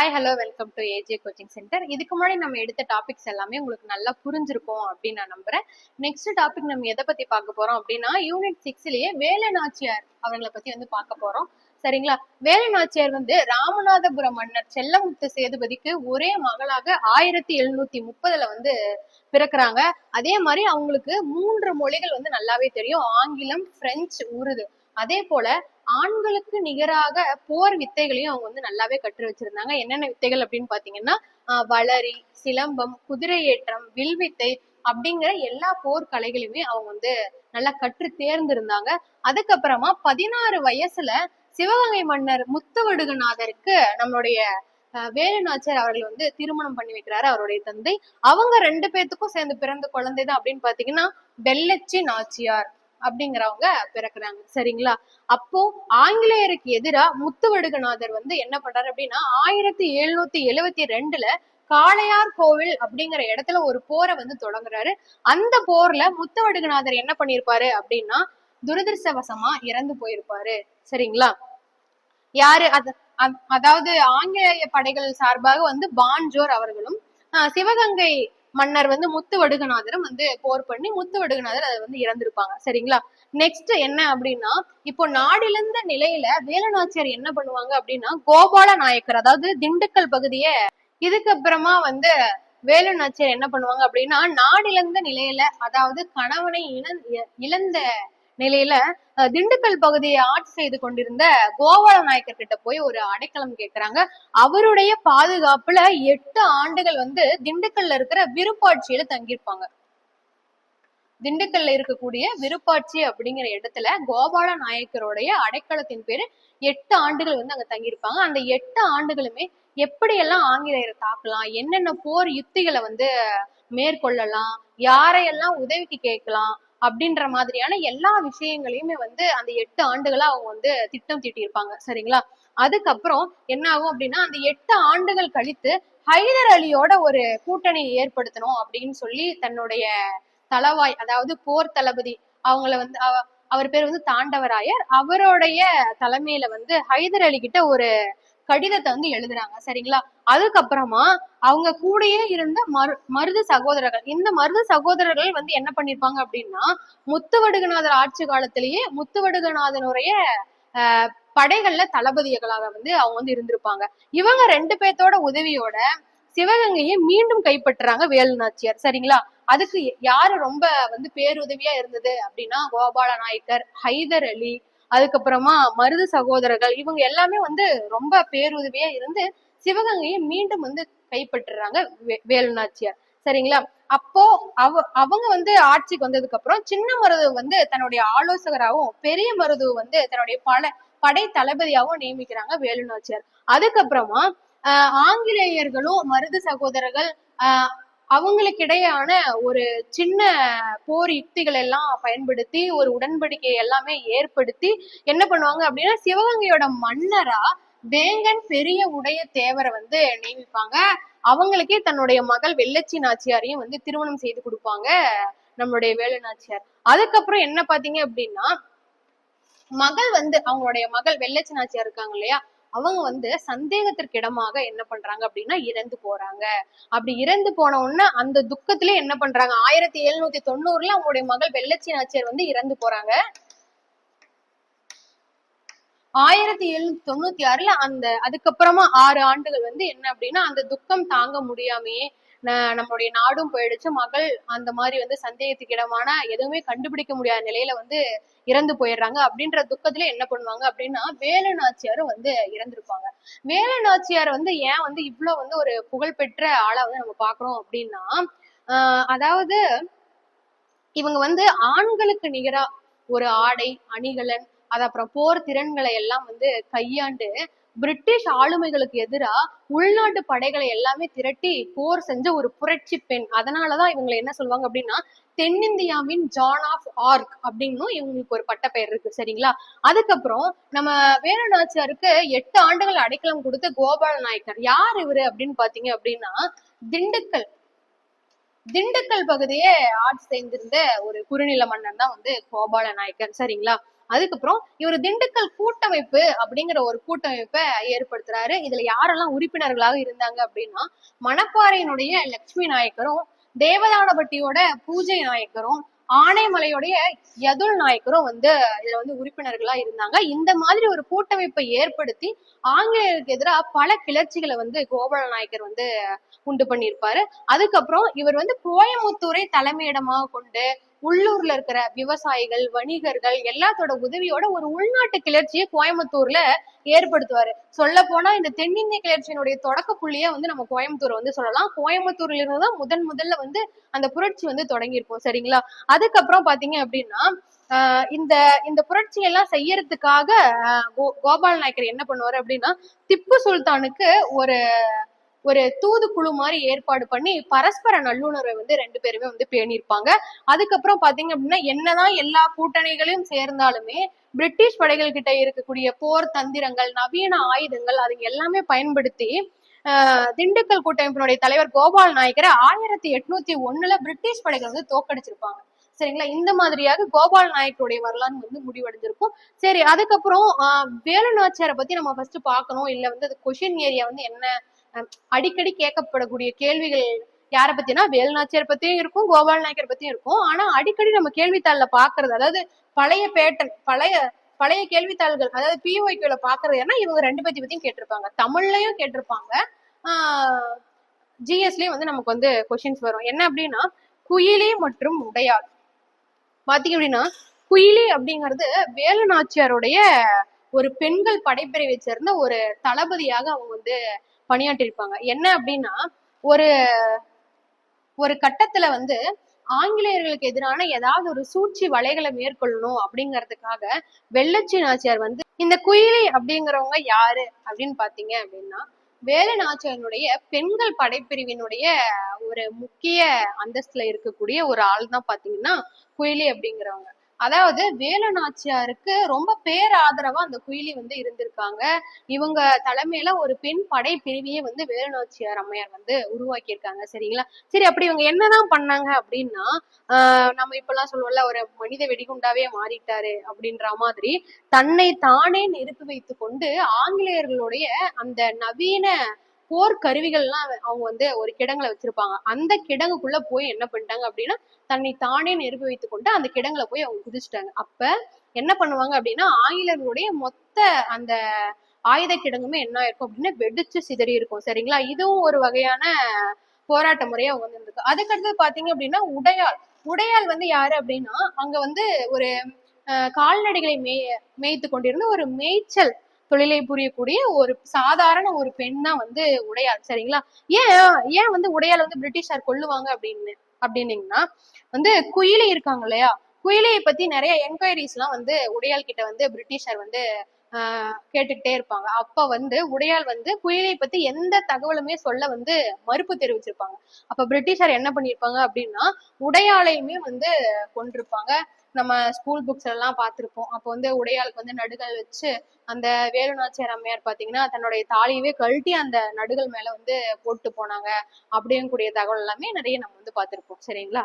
Hi hello welcome to A J coaching centre. இதுக்கு முன்னாடி நம்ம எடுத்த டாபிக்ஸ் எல்லாமே உங்களுக்கு நல்லா புரிஞ்சிருக்கும் அப்படின்னு நான் நம்புறேன். நெக்ஸ்ட் டாபிக் நம்ம எதை பத்தி பார்க்க போறோம் அப்படின்னா யூனிட் 6லயே வேலு நாச்சியார் அவர்களை பத்தி பார்க்க போறோம். சரிங்களா? வேலு நாச்சியார் ராமநாதபுரம் மன்னர் செல்லமுத்து சேதுபதிக்கு ஒரே மகளாக 1730 பிறக்குறாங்க. அதே மாதிரி அவங்களுக்கு 3 மொழிகள் நல்லாவே தெரியும். ஆங்கிலம், பிரெஞ்சு, உருது. அதே போல ஆண்களுக்கு நிகராக போர் வித்தைகளையும் அவங்க நல்லாவே கற்று வச்சிருந்தாங்க. என்னென்ன வித்தைகள் அப்படின்னு பாத்தீங்கன்னா வளரி, சிலம்பம், குதிரை ஏற்றம், வில்வித்தை அப்படிங்கிற எல்லா போர் கலைகளையுமே அவங்க நல்லா கற்று தேர்ந்திருந்தாங்க. அதுக்கப்புறமா 16 வயசுல சிவகங்கை மன்னர் முத்துவடுகநாதருக்கு நம்மளுடைய வேலு நாச்சியார் அவர்கள் திருமணம் பண்ணி வைக்கிறாரு அவருடைய தந்தை. அவங்க 2 பேத்துக்கும் சேர்ந்து பிறந்த குழந்தைதான் அப்படின்னு பாத்தீங்கன்னா வெள்ளச்சி நாச்சியார் அப்படிங்கிறவங்க பிறக்குறாங்க. சரிங்களா? அப்போ ஆங்கிலேயருக்கு எதிரா முத்துவடுகநாதர் என்ன பண்றாரு அப்படின்னா 1772ல காளையார் கோவில் அப்படிங்கிற இடத்துல ஒரு போரை தொடங்குறாரு. அந்த போர்ல முத்துவடுகநாதர் என்ன பண்ணிருப்பாரு அப்படின்னா துரதிருஷ்டவசமா இறந்து போயிருப்பாரு. சரிங்களா? யாரு அதாவது ஆங்கிலேய படைகள் சார்பாக பான்ஜோர் அவர்களும் சிவகங்கை மன்னர் முத்துவடுகநாதரும் போர் பண்ணி முத்துவடுகநாதர் அதை இறந்திருப்பாங்க. சரிங்களா? நெக்ஸ்ட் என்ன அப்படின்னா இப்போ நாடிழந்த நிலையில வேலு நாச்சியார் என்ன பண்ணுவாங்க அப்படின்னா கோபால நாயக்கர், அதாவது திண்டுக்கல் பகுதியை இதுக்கப்புறமா வேலு நாச்சியார் என்ன பண்ணுவாங்க அப்படின்னா நாடிழந்த நிலையில, அதாவது கணவனை இழந்த நிலையில திண்டுக்கல் பகுதியை ஆட்சி செய்து கொண்டிருந்த கோபால நாயக்கர் கிட்ட போய் ஒரு அடைக்கலம் கேட்கிறாங்க. அவருடைய பாதுகாப்புல 8 ஆண்டுகள் திண்டுக்கல்ல இருக்கிற விருப்பாட்சியில தங்கியிருப்பாங்க. திண்டுக்கல்ல இருக்கக்கூடிய விருப்பாட்சி அப்படிங்கிற இடத்துல கோபால நாயக்கருடைய அடைக்கலத்தின் பேரு 8 ஆண்டுகள் அங்க தங்கியிருப்பாங்க. அந்த 8 ஆண்டுகளுமே எப்படியெல்லாம் ஆங்கிலேயரை தாக்கலாம், என்னென்ன போர் யுத்திகளை மேற்கொள்ளலாம், யாரையெல்லாம் உதவிக்கு கேட்கலாம் அப்படின்ற மாதிரியான எல்லா விஷயங்களையுமே அந்த 8 ஆண்டுகளா அவங்க திட்டம் தீட்டியிருப்பாங்க. சரிங்களா? அதுக்கப்புறம் என்ன ஆகும் அப்படின்னா அந்த 8 ஆண்டுகள் கழித்து ஹைதர் அலியோட ஒரு கூட்டணி ஏற்படுத்தணும் அப்படின்னு சொல்லி தன்னுடைய தளவாய், அதாவது போர் தளபதி, அவங்கள அவர் பேர் தாண்டவராயர், அவருடைய தலைமையில ஹைதர் அலி கிட்ட ஒரு கடிதத்தை எழுதுறாங்க. சரிங்களா? அதுக்கப்புறமா அவங்க கூடயே இருந்த மருது சகோதரர்கள், இந்த மருது சகோதரர்கள் என்ன பண்ணிருப்பாங்க அப்படின்னா முத்துவடுகநாதர் ஆட்சி காலத்திலேயே முத்துவடுகநாதனுடைய படைகள்ல தளபதிகளாக அவங்க இருந்திருப்பாங்க. இவங்க 2 பேர்த்தோட உதவியோட சிவகங்கையை மீண்டும் கைப்பற்றுறாங்க வேலு நாச்சியார். சரிங்களா? அதுக்கு யாரு ரொம்ப பேருதவியா இருந்தது அப்படின்னா கோபால நாயக்கர், ஹைதர் அலி, அதுக்கப்புறமா மருது சகோதரர்கள், இவங்க எல்லாமே ரொம்ப பேருதவியா இருந்து சிவகங்கையை மீண்டும் கைப்பற்றுறாங்க வேலு நாச்சியார். சரிங்களா? அப்போ அவங்க ஆட்சிக்கு வந்ததுக்கு அப்புறம் சின்ன மருது தன்னுடைய ஆலோசகராகவும் பெரிய மருது தன்னுடைய படை தளபதியாகவும் நியமிக்கிறாங்க வேலு நாச்சியார். அதுக்கப்புறமா ஆங்கிலேயர்களும் மருது சகோதரர்கள் அவங்களுக்கு இடையான ஒரு சின்ன போர் யுக்திகள் எல்லாம் பயன்படுத்தி ஒரு உடன்படிக்கை எல்லாமே ஏற்படுத்தி என்ன பண்ணுவாங்க அப்படின்னா சிவகங்கையோட மன்னரா வேங்கன் பெரிய உடைய தேவரை நியமிப்பாங்க. அவங்களுக்கே தன்னுடைய மகள் வெள்ளச்சி நாச்சியாரையும் திருமணம் செய்து கொடுப்பாங்க நம்மளுடைய வேலு நாச்சியார். அதுக்கப்புறம் என்ன பாத்தீங்க அப்படின்னா மகள் அவங்களுடைய மகள் வெள்ளச்சி நாச்சியார் இருக்காங்க இல்லையா, அவங்க சந்தேகத்திற்கு இடமாக என்ன பண்றாங்க அப்படின்னா இறந்து போறாங்க. அப்படி இறந்து போன உடனே அந்த துக்கத்திலே என்ன பண்றாங்க 1790ல அவங்களுடைய மகள் வெள்ளச்சி நாச்சியார் இறந்து போறாங்க. 1796ல அதுக்கப்புறமா 6 ஆண்டுகள் என்ன அப்படின்னா அந்த துக்கம் தாங்க முடியாமையே நம்மளுடைய நாடும் போயிடுச்சு, மகள் அந்த மாதிரி சந்தேகத்துக்கு இடமான எதுவுமே கண்டுபிடிக்க முடியாத நிலையில இறந்து போயிடுறாங்க. அப்படின்ற துக்கத்துல என்ன பண்ணுவாங்க அப்படின்னா வேலு நாச்சியாரும் இறந்திருப்பாங்க. வேலு நாச்சியார் ஏன் இவ்வளவு ஒரு புகழ்பெற்ற ஆளா நம்ம பாக்குறோம் அப்படின்னா அதாவது இவங்க ஆண்களுக்கு நிகரா ஒரு ஆடை, அணிகலன், அது அப்புறம் போர் திறன்களை எல்லாம் கையாண்டு பிரிட்டிஷ் ஆளுமைகளுக்கு எதிராக உள்நாட்டு படைகளை எல்லாமே திரட்டி போர் செஞ்ச ஒரு புரட்சி பெண். அதனாலதான் இவங்களை என்ன சொல்லுவாங்க அப்படின்னா தென்னிந்தியாவின் ஜான் ஆஃப் ஆர்க் அப்படின்னு இவங்களுக்கு ஒரு பட்ட பெயர் இருக்கு. சரிங்களா? அதுக்கப்புறம் நம்ம வேலு நாச்சியாருக்கு 8 ஆண்டுகள் அடைக்கலம் கொடுத்த கோபால நாயக்கர் யார் இவரு அப்படின்னு பாத்தீங்க அப்படின்னா திண்டுக்கல் பகுதியே ஆட்சி செய்திருந்த ஒரு குறுநில மன்னன் தான் கோபால நாயக்கர். சரிங்களா? அதுக்கப்புறம் இவர் திண்டுக்கல் கூட்டமைப்பு அப்படிங்கிற ஒரு கூட்டமைப்பை ஏற்படுத்துறாரு. இதுல யாரெல்லாம் உறுப்பினர்களாக இருந்தாங்க அப்படின்னா, மணப்பாறையினுடைய லட்சுமி நாயக்கரும், தேவதானப்பட்டியோட பூஜை நாயக்கரும், ஆனைமலையுடைய யதுல் நாயக்கரும் இதுல உறுப்பினர்களா இருந்தாங்க. இந்த மாதிரி ஒரு கூட்டமைப்பை ஏற்படுத்தி ஆங்கிலேயருக்கு எதிராக பல கிளர்ச்சிகளை கோபால நாயக்கர் உண்டு பண்ணியிருப்பாரு. அதுக்கப்புறம் இவர் கோயமுத்தூரை தலைமையிடமாக கொண்டு உள்ளூர்ல இருக்கிற விவசாயிகள், வணிகர்கள் எல்லாத்தோட உதவியோட ஒரு உள்நாட்டு கிளர்ச்சியை கோயம்புத்தூர்ல ஏற்படுத்துவாரு. சொல்ல போனா இந்த தென்னிந்திய கிளர்ச்சியினுடைய தொடக்க புள்ளியா நம்ம கோயம்புத்தூர் சொல்லலாம். கோயம்புத்தூர்ல இருந்துதான் முதல்ல அந்த புரட்சி தொடங்கியிருக்கும். சரிங்களா? அதுக்கப்புறம் பாத்தீங்க அப்படின்னா இந்த இந்த புரட்சி எல்லாம் செய்யறதுக்காக கோபால நாயக்கர் என்ன பண்ணுவாரு அப்படின்னா, திப்பு சுல்தானுக்கு ஒரு ஒரு தூதுக்குழு மாதிரி ஏற்பாடு பண்ணி பரஸ்பர நல்லுணர்வை ரெண்டு பேருமே பேணியிருப்பாங்க. அதுக்கப்புறம் பாத்தீங்க அப்படின்னா, என்னதான் எல்லா கூட்டணிகளையும் சேர்ந்தாலுமே பிரிட்டிஷ் படைகள் கிட்ட இருக்கக்கூடிய போர் தந்திரங்கள், நவீன ஆயுதங்கள் அதை எல்லாமே பயன்படுத்தி திண்டுக்கல் கூட்டமைப்பினுடைய தலைவர் கோபால் நாயக்கரை 1801 பிரிட்டிஷ் படைகள் தோக்கடிச்சிருப்பாங்க. சரிங்களா? இந்த மாதிரியாக கோபால் நாயக்கருடைய வரலாறு முடிவடைஞ்சிருக்கும். சரி, அதுக்கப்புறம் வேலு நாச்சியாரை பத்தி நம்ம ஃபர்ஸ்ட் பாக்கணும். இல்ல அது கொஷின் ஏரியா என்ன, அடிக்கடி கேட்கப்படக்கூடிய கேள்விகள் யாரை பத்தினா வேலுநாச்சியார் பத்தியும் இருக்கும், கோபால் நாயக்கர் பத்தியும் இருக்கும். ஆனா அடிக்கடி நம்ம கேள்வித்தாள்ல பாக்குறது, அதாவது பழைய பேட்டன், பழைய கேள்வித்தாள்கள், அதாவது பிஓக்யூல பாக்குறது ஏன்னா இவங்க ரெண்டு பேத்தி பத்தியும் கேட்டிருப்பாங்க, தமிழ்லயும் கேட்டிருப்பாங்க, ஜிஎஸ்லயும் நமக்கு கொஸ்டின்ஸ் வரும். என்ன அப்படின்னா, குயிலி மற்றும் உடையாள் பாத்தீங்க அப்படின்னா, குயிலி அப்படிங்கிறது வேலு நாச்சியாருடைய ஒரு பெண்கள் படைப்பிரிவை சேர்ந்த ஒரு தளபதியாக அவங்க பணியாற்றிருப்பாங்க. என்ன அப்படின்னா, ஒரு ஒரு கட்டத்துல ஆங்கிலேயர்களுக்கு எதிரான ஏதாவது ஒரு சூழ்ச்சி வலைகளை மேற்கொள்ளணும் அப்படிங்கிறதுக்காக வெள்ளச்சி நாச்சியார் இந்த குயிலி அப்படிங்கிறவங்க யாரு அப்படின்னு பாத்தீங்க அப்படின்னா, வேலு நாச்சியாருடைய பெண்கள் படைப்பிரிவினுடைய ஒரு முக்கிய அந்தஸ்துல இருக்கக்கூடிய ஒரு ஆள் தான் பாத்தீங்கன்னா குயிலி அப்படிங்கிறவங்க. அதாவது வேலு நாச்சியாருக்கு ரொம்ப பேராதரவா அந்த குயிலி இருந்திருக்காங்க. இவங்க தலைமையில ஒரு பெண் படை பிரிவியே வேலு நாச்சியார் அம்மையார் உருவாக்கியிருக்காங்க. சரிங்களா? சரி, அப்படி இவங்க என்னதான் பண்ணாங்க அப்படின்னா, நம்ம இப்பெல்லாம் சொல்லுவோம்ல, ஒரு மனித வெடிகுண்டாவே மாறிட்டாரு அப்படின்ற மாதிரி தன்னை தானே நெருப்பு வைத்து கொண்டு ஆங்கிலேயர்களுடைய அந்த நவீன போர் கருவிகள்லாம் அவங்க ஒரு கிடங்குல வச்சிருப்பாங்க. அந்த கிடங்குக்குள்ள போய் என்ன பண்ணிட்டாங்க அப்படின்னா, தன்னை தானே நெருப்பு வைத்துக் கொண்டு அந்த கிடங்குல போய் அவங்க குதிச்சுட்டாங்க. அப்ப என்ன பண்ணுவாங்க அப்படின்னா, ஆங்கிலேயர்களுடைய மொத்த அந்த ஆயுத கிடங்குமே என்ன இருக்கும் அப்படின்னா வெடிச்சு சிதறி இருக்கும். சரிங்களா? இதுவும் ஒரு வகையான போராட்ட முறையா அவங்க இருந்திருக்கு. அதுக்கடுத்து பாத்தீங்க அப்படின்னா உடையாள் யாரு அப்படின்னா, அங்க ஒரு கால்நடைகளை மேய்த்து கொண்டிருந்த ஒரு மேய்ச்சல் தொழிலை புரியக்கூடிய ஒரு சாதாரண ஒரு பெண் தான் உடையாள். சரிங்களா? ஏன் உடையாள் பிரிட்டிஷார் கொல்லுவாங்க அப்படின்னீங்கன்னா, குயிலி இருக்காங்க இல்லையா, குயிலியை பத்தி நிறைய என்கொயரிஸ் எல்லாம் உடையாள் கிட்ட பிரிட்டிஷார் கேட்டுக்கிட்டே இருப்பாங்க. அப்ப உடையாள் குயிலியை பத்தி எந்த தகவலுமே சொல்ல மறுப்பு தெரிவிச்சிருப்பாங்க. அப்ப பிரிட்டிஷார் என்ன பண்ணிருப்பாங்க அப்படின்னா, உடையாளையுமே கொண்டிருப்பாங்க. நம்ம ஸ்கூல் புக்ஸ் எல்லாம் பார்த்திருப்போம். அப்போ உடையாளுக்கு நடுகள் வச்சு அந்த வேலு நாச்சியார் அம்மையார் பாத்தீங்கன்னா தன்னுடைய தாலியவே கழட்டி அந்த நடுகள் மேல போட்டு போனாங்க அப்படிங்கக்கூடிய தகவல் எல்லாமே நிறைய நம்ம பார்த்திருப்போம். சரிங்களா?